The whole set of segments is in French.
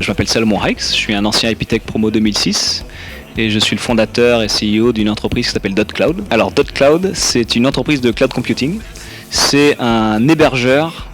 Je m'appelle Salomon Hikes, je suis un ancien Epitech promo 2006 et je suis le fondateur et CEO d'une entreprise qui s'appelle .cloud. Alors .cloud, c'est une entreprise de cloud computing. C'est un hébergeur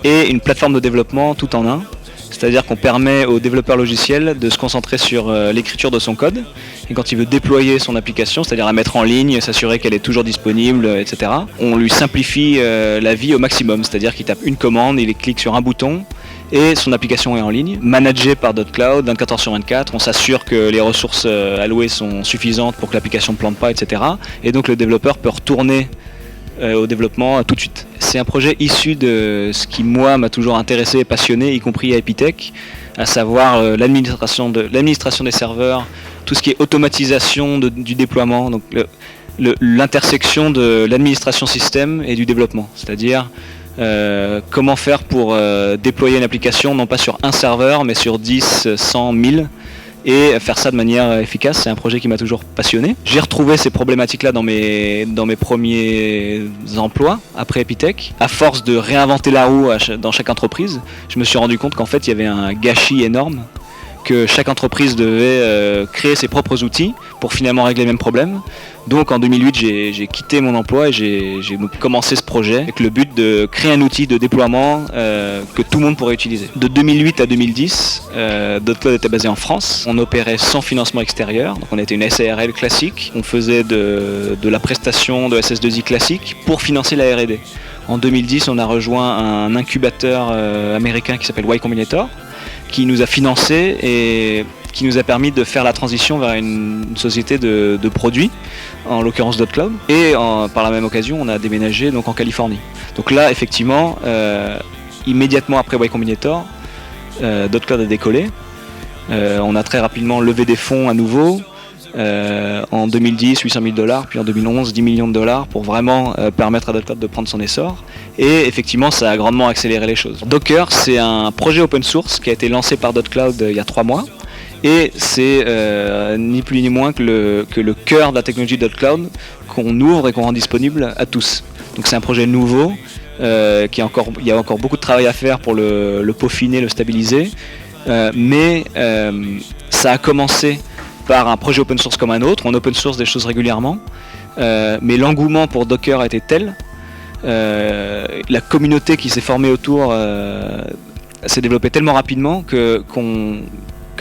et une plateforme de développement tout en un. C'est-à-dire qu'on permet aux développeurs logiciels de se concentrer sur l'écriture de son code. Et quand il veut déployer son application, c'est-à-dire la mettre en ligne, s'assurer qu'elle est toujours disponible, etc., on lui simplifie la vie au maximum. C'est-à-dire qu'il tape une commande, il clique sur un bouton et son application est en ligne, managée par .cloud 24 heures sur 24. On s'assure que les ressources allouées sont suffisantes pour que l'application ne plante pas, etc. Et donc le développeur peut retourner au développement tout de suite. C'est un projet issu de ce qui, moi, m'a toujours intéressé et passionné, y compris à Epitech, à savoir l'administration des serveurs, tout ce qui est automatisation du déploiement, donc l'intersection de l'administration système et du développement, c'est-à-dire comment faire pour déployer une application non pas sur un serveur mais sur 10, 100, 1000 et faire ça de manière efficace. C'est un projet qui m'a toujours passionné. J'ai retrouvé ces problématiques-là dans mes premiers emplois après Epitech. À force de réinventer la roue dans chaque entreprise, je me suis rendu compte qu'en fait il y avait un gâchis énorme, que chaque entreprise devait créer ses propres outils pour finalement régler les mêmes problèmes. Donc en 2008, j'ai quitté mon emploi et j'ai commencé ce projet avec le but de créer un outil de déploiement que tout le monde pourrait utiliser. De 2008 à 2010, .cloud était basé en France. On opérait sans financement extérieur, donc on était une SARL classique. On faisait de la prestation de SS2I classique pour financer la R&D. En 2010, on a rejoint un incubateur américain qui s'appelle Y Combinator, qui nous a financé et qui nous a permis de faire la transition vers une société de produits, en l'occurrence .cloud. Et par la même occasion, on a déménagé donc en Californie. Donc là, effectivement, immédiatement après Y Combinator, .cloud a décollé. On a très rapidement levé des fonds à nouveau. En 2010, 800 000 $, puis en 2011, 10 millions de $, pour vraiment permettre à .cloud de prendre son essor. Et effectivement, ça a grandement accéléré les choses. Docker, c'est un projet open source qui a été lancé par .cloud il y a 3 mois. Et c'est ni plus ni moins que le cœur de la technologie .cloud qu'on ouvre et qu'on rend disponible à tous. Donc c'est un projet nouveau, il y a encore beaucoup de travail à faire pour le peaufiner, le stabiliser. Mais ça a commencé par un projet open source comme un autre. On open source des choses régulièrement. Mais l'engouement pour Docker a été tel, la communauté qui s'est formée autour s'est développée tellement rapidement que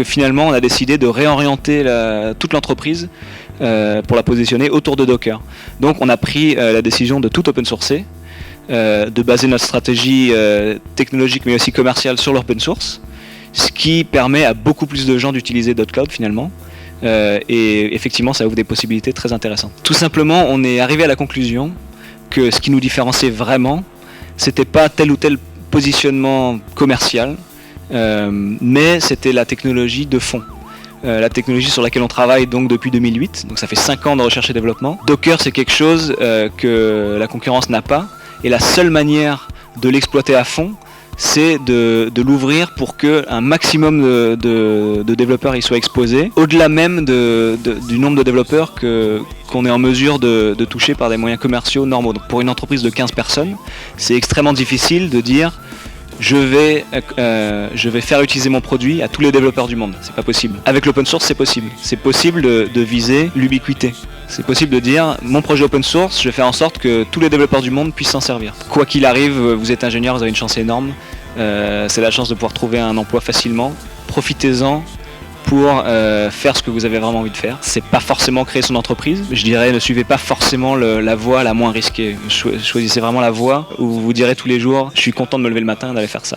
finalement on a décidé de réorienter toute l'entreprise pour la positionner autour de Docker. Donc on a pris la décision de tout open sourcer, de baser notre stratégie technologique mais aussi commerciale sur l'open source, ce qui permet à beaucoup plus de gens d'utiliser .cloud finalement. Et effectivement ça ouvre des possibilités très intéressantes. Tout simplement, on est arrivé à la conclusion que ce qui nous différenciait vraiment, c'était pas tel ou tel positionnement commercial, mais c'était la technologie de fond. La technologie sur laquelle on travaille donc depuis 2008, donc ça fait 5 ans de recherche et développement. Docker, c'est quelque chose que la concurrence n'a pas, et la seule manière de l'exploiter à fond, c'est de l'ouvrir pour qu'un maximum de développeurs y soient exposés, au-delà même du nombre de développeurs qu'on est en mesure de toucher par des moyens commerciaux normaux. Donc pour une entreprise de 15 personnes, c'est extrêmement difficile de dire je vais faire utiliser mon produit à tous les développeurs du monde. C'est pas possible. Avec l'open source, c'est possible. C'est possible de viser l'ubiquité. C'est possible de dire mon projet open source, je vais faire en sorte que tous les développeurs du monde puissent s'en servir. Quoi qu'il arrive, vous êtes ingénieur, vous avez une chance énorme. C'est la chance de pouvoir trouver un emploi facilement. Profitez-en pour faire ce que vous avez vraiment envie de faire. C'est pas forcément créer son entreprise. Je dirais, ne suivez pas forcément la voie la moins risquée. Choisissez vraiment la voie où vous vous direz tous les jours, je suis content de me lever le matin et d'aller faire ça.